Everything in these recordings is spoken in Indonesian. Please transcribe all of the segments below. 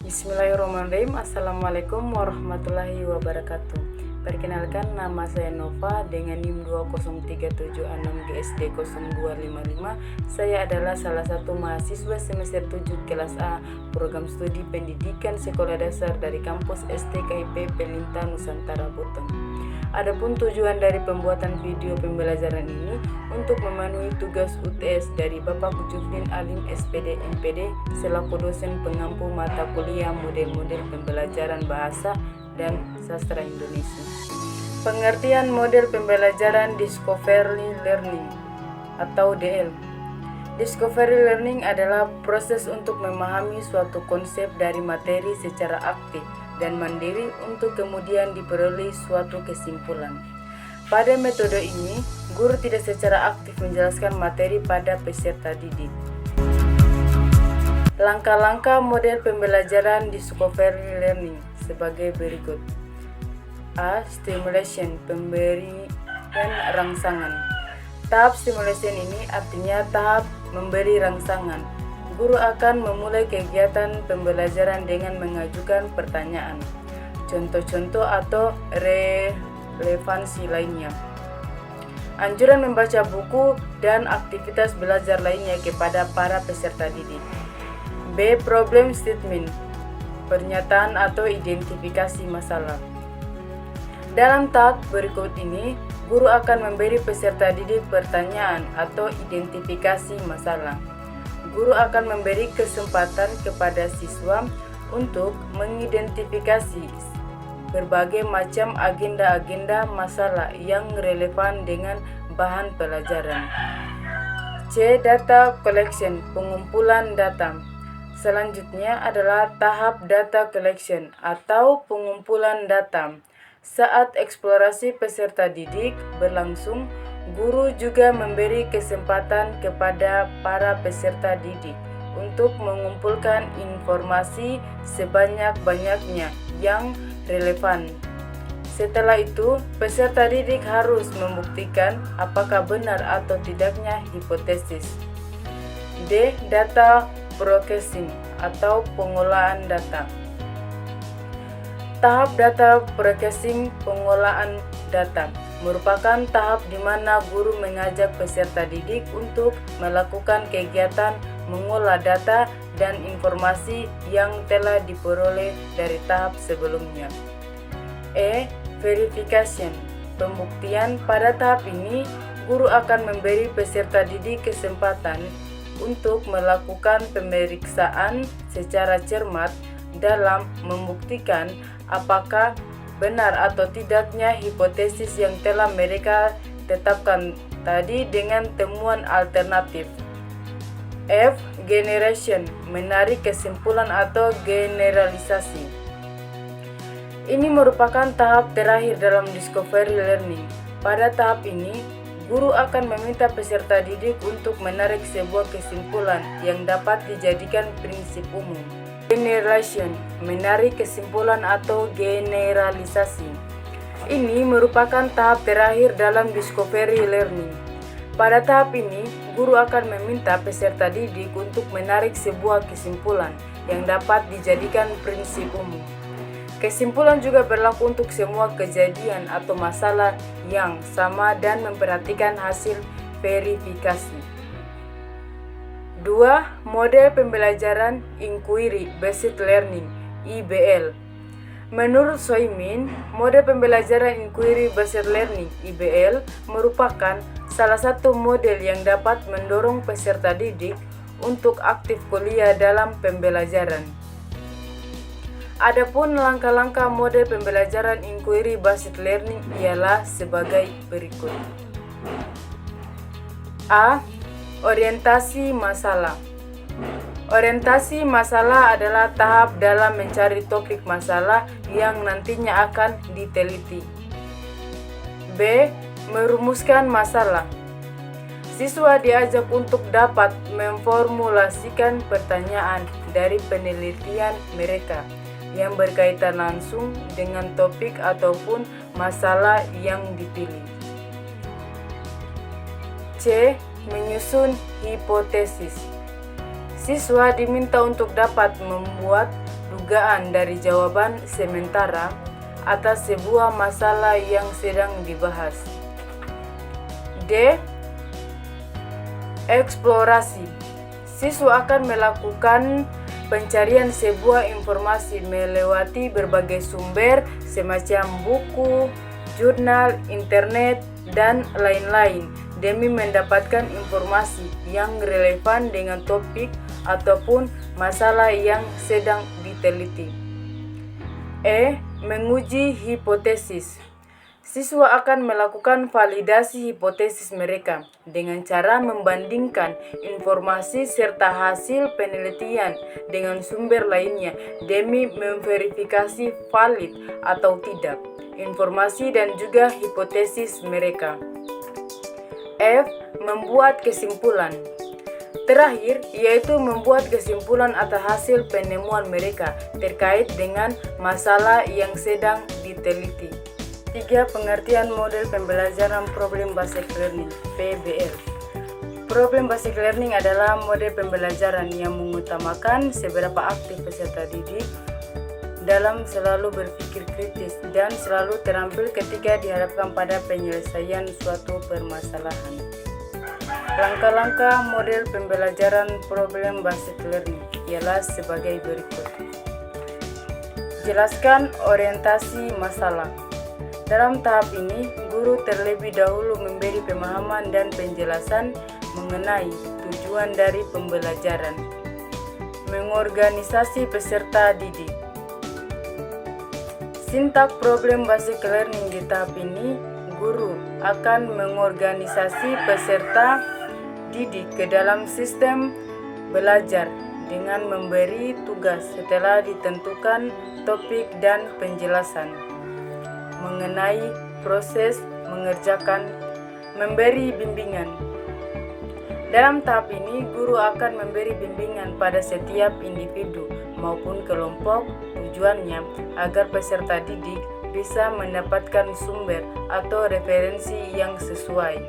Bismillahirrahmanirrahim. Assalamualaikum warahmatullahi wabarakatuh. Perkenalkan, nama saya Nova dengan NIM 20376GSD0255. Saya adalah salah satu mahasiswa semester 7 kelas A program studi pendidikan sekolah dasar dari kampus STKIP Pelinta Nusantara Buton. Adapun tujuan dari pembuatan video pembelajaran ini untuk memenuhi tugas UTS dari Bapak Jufrin Alim SPD MPD selaku dosen pengampu mata kuliah model-model pembelajaran bahasa dan sastra Indonesia. Pengertian model pembelajaran Discovery Learning atau DL. Discovery Learning adalah proses untuk memahami suatu konsep dari materi secara aktif dan mandiri untuk kemudian diperoleh suatu kesimpulan. Pada metode ini, guru tidak secara aktif menjelaskan materi pada peserta didik. Langkah-langkah model pembelajaran Discovery Learning sebagai berikut. A. Stimulation, pemberian rangsangan. Tahap stimulation ini artinya tahap memberi rangsangan. Guru akan memulai kegiatan pembelajaran dengan mengajukan pertanyaan, contoh-contoh atau relevansi lainnya, anjuran membaca buku dan aktivitas belajar lainnya kepada para peserta didik. B. Problem statement, pernyataan atau identifikasi masalah. Dalam tahap berikut ini, guru akan memberi peserta didik pertanyaan atau identifikasi masalah. Guru akan memberi kesempatan kepada siswa untuk mengidentifikasi berbagai macam agenda-agenda masalah yang relevan dengan bahan pelajaran. C. Data collection, pengumpulan data. Selanjutnya adalah tahap data collection atau pengumpulan data. Saat eksplorasi peserta didik berlangsung, guru juga memberi kesempatan kepada para peserta didik untuk mengumpulkan informasi sebanyak-banyaknya yang relevan. Setelah itu, peserta didik harus membuktikan apakah benar atau tidaknya hipotesis. D. Data processing atau pengolahan data. Tahap data processing, pengolahan data, merupakan tahap di mana guru mengajak peserta didik untuk melakukan kegiatan mengolah data dan informasi yang telah diperoleh dari tahap sebelumnya. E. Verification, pembuktian. Pada tahap ini, guru akan memberi peserta didik kesempatan untuk melakukan pemeriksaan secara cermat dalam membuktikan apakah benar atau tidaknya hipotesis yang telah mereka tetapkan tadi dengan temuan alternatif. F. Generation, menarik kesimpulan atau generalisasi. Ini merupakan tahap terakhir dalam Discovery Learning. Pada tahap ini, guru akan meminta peserta didik untuk menarik sebuah kesimpulan yang dapat dijadikan prinsip umum. Generalization, menarik kesimpulan atau generalisasi. Ini merupakan tahap terakhir dalam Discovery Learning. Pada tahap ini, guru akan meminta peserta didik untuk menarik sebuah kesimpulan yang dapat dijadikan prinsip umum. Kesimpulan juga berlaku untuk semua kejadian atau masalah yang sama dan memperhatikan hasil verifikasi. 2. Model pembelajaran Inquiry Based Learning (IBL). Menurut Soimin, model pembelajaran Inquiry Based Learning (IBL) merupakan salah satu model yang dapat mendorong peserta didik untuk aktif kuliah dalam pembelajaran. Adapun langkah-langkah model pembelajaran Inquiry Based Learning ialah sebagai berikut. A. Orientasi masalah. Orientasi masalah adalah tahap dalam mencari topik masalah yang nantinya akan diteliti. B. Merumuskan masalah. Siswa diajak untuk dapat memformulasikan pertanyaan dari penelitian mereka yang berkaitan langsung dengan topik ataupun masalah yang dipilih. C. Menyusun hipotesis. Siswa diminta untuk dapat membuat dugaan dari jawaban sementara atas sebuah masalah yang sedang dibahas. D. Eksplorasi. Siswa akan melakukan pencarian sebuah informasi melewati berbagai sumber semacam buku, jurnal, internet, dan lain-lain demi mendapatkan informasi yang relevan dengan topik ataupun masalah yang sedang diteliti. E. Menguji hipotesis. Siswa akan melakukan validasi hipotesis mereka dengan cara membandingkan informasi serta hasil penelitian dengan sumber lainnya demi memverifikasi valid atau tidak informasi dan juga hipotesis mereka. F. Membuat kesimpulan. Terakhir, yaitu membuat kesimpulan atas hasil penemuan mereka terkait dengan masalah yang sedang diteliti. 3. Pengertian model pembelajaran Problem Based Learning (PBL). Problem Based Learning adalah model pembelajaran yang mengutamakan seberapa aktif peserta didik dalam selalu berpikir kritis dan selalu terampil ketika dihadapkan pada penyelesaian suatu permasalahan. Langkah-langkah model pembelajaran Problem Based Learning ialah sebagai berikut. Jelaskan orientasi masalah. Dalam tahap ini, guru terlebih dahulu memberi pemahaman dan penjelasan mengenai tujuan dari pembelajaran. Mengorganisasi peserta didik. Sintak Problem Based Learning di tahap ini, guru akan mengorganisasi peserta didik ke dalam sistem belajar dengan memberi tugas setelah ditentukan topik dan penjelasan mengenai proses mengerjakan, memberi bimbingan. Dalam tahap ini, guru akan memberi bimbingan pada setiap individu maupun kelompok. Tujuannya agar peserta didik bisa mendapatkan sumber atau referensi yang sesuai.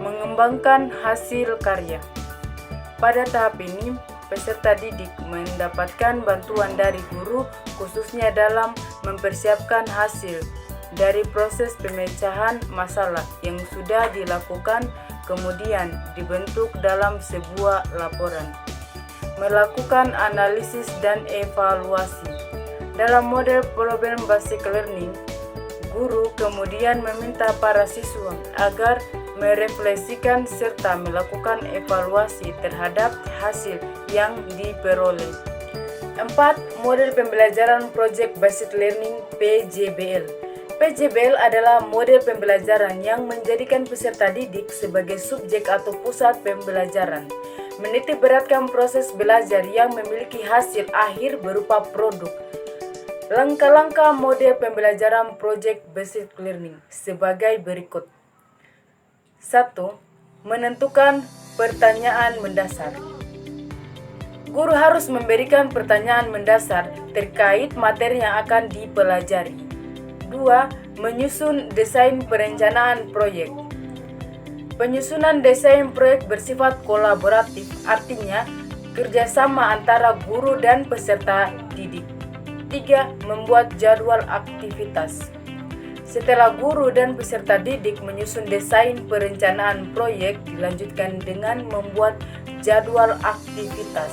Mengembangkan hasil karya. Pada tahap ini, peserta didik mendapatkan bantuan dari guru khususnya dalam mempersiapkan hasil dari proses pemecahan masalah yang sudah dilakukan kemudian dibentuk dalam sebuah laporan. Melakukan analisis dan evaluasi. Dalam model Problem Based Learning, guru kemudian meminta para siswa agar merefleksikan serta melakukan evaluasi terhadap hasil yang diperoleh. 4. Model pembelajaran Project Based Learning (PJBL). PJBL adalah model pembelajaran yang menjadikan peserta didik sebagai subjek atau pusat pembelajaran, menitik beratkan proses belajar yang memiliki hasil akhir berupa produk. Langkah-langkah model pembelajaran Project Based Learning sebagai berikut. 1. Menentukan pertanyaan mendasar. Guru harus memberikan pertanyaan mendasar terkait materi yang akan dipelajari. 2. Menyusun desain perencanaan proyek. Penyusunan desain proyek bersifat kolaboratif, artinya kerjasama antara guru dan peserta didik. 3. Membuat jadwal aktivitas. Setelah guru dan peserta didik menyusun desain perencanaan proyek, dilanjutkan dengan membuat jadwal aktivitas.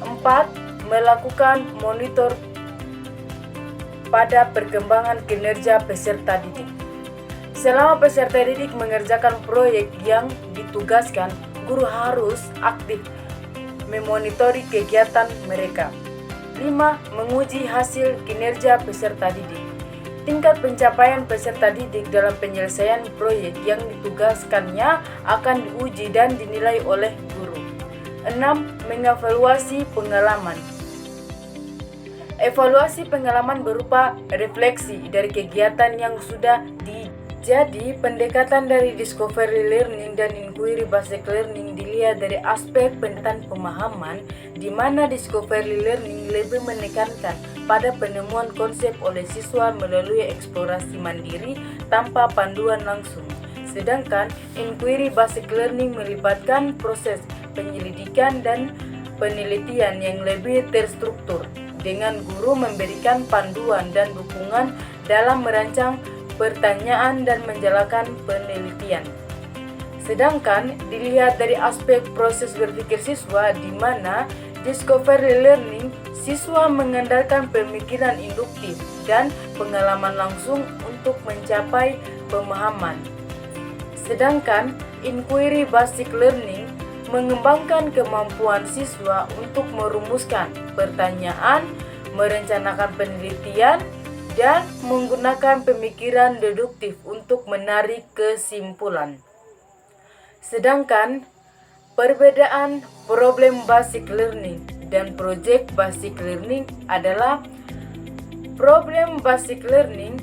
4. Melakukan monitor pada perkembangan kinerja peserta didik. Selama peserta didik mengerjakan proyek yang ditugaskan, guru harus aktif memonitori kegiatan mereka. 5. Menguji hasil kinerja peserta didik. Tingkat pencapaian peserta didik dalam penyelesaian proyek yang ditugaskannya akan diuji dan dinilai oleh guru. 6. Mengevaluasi pengalaman. Evaluasi pengalaman berupa refleksi dari kegiatan yang sudah Jadi, pendekatan dari discovery learning dan inquiry based learning dilihat dari aspek pendekatan pemahaman, di mana discovery learning lebih menekankan pada penemuan konsep oleh siswa melalui eksplorasi mandiri tanpa panduan langsung. Sedangkan inquiry based learning melibatkan proses penyelidikan dan penelitian yang lebih terstruktur, dengan guru memberikan panduan dan dukungan dalam merancang pertanyaan dan menjalankan penelitian. Sedangkan dilihat dari aspek proses berpikir siswa, di mana discovery learning siswa mengandalkan pemikiran induktif dan pengalaman langsung untuk mencapai pemahaman. Sedangkan inquiry based learning mengembangkan kemampuan siswa untuk merumuskan pertanyaan, merencanakan penelitian, dan menggunakan pemikiran deduktif untuk menarik kesimpulan. Sedangkan perbedaan problem basic learning dan project basic learning adalah problem basic learning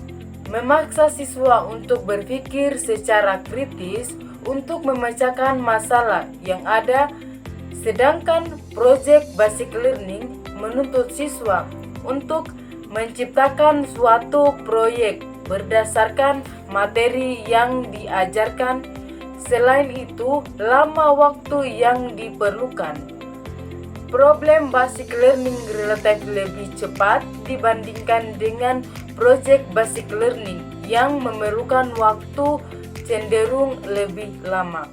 memaksa siswa untuk berpikir secara kritis untuk memecahkan masalah yang ada, sedangkan project basic learning menuntut siswa untuk menciptakan suatu proyek berdasarkan materi yang diajarkan. Selain itu, lama waktu yang diperlukan. Problem basic learning relatif lebih cepat dibandingkan dengan project basic learning yang memerlukan waktu cenderung lebih lama.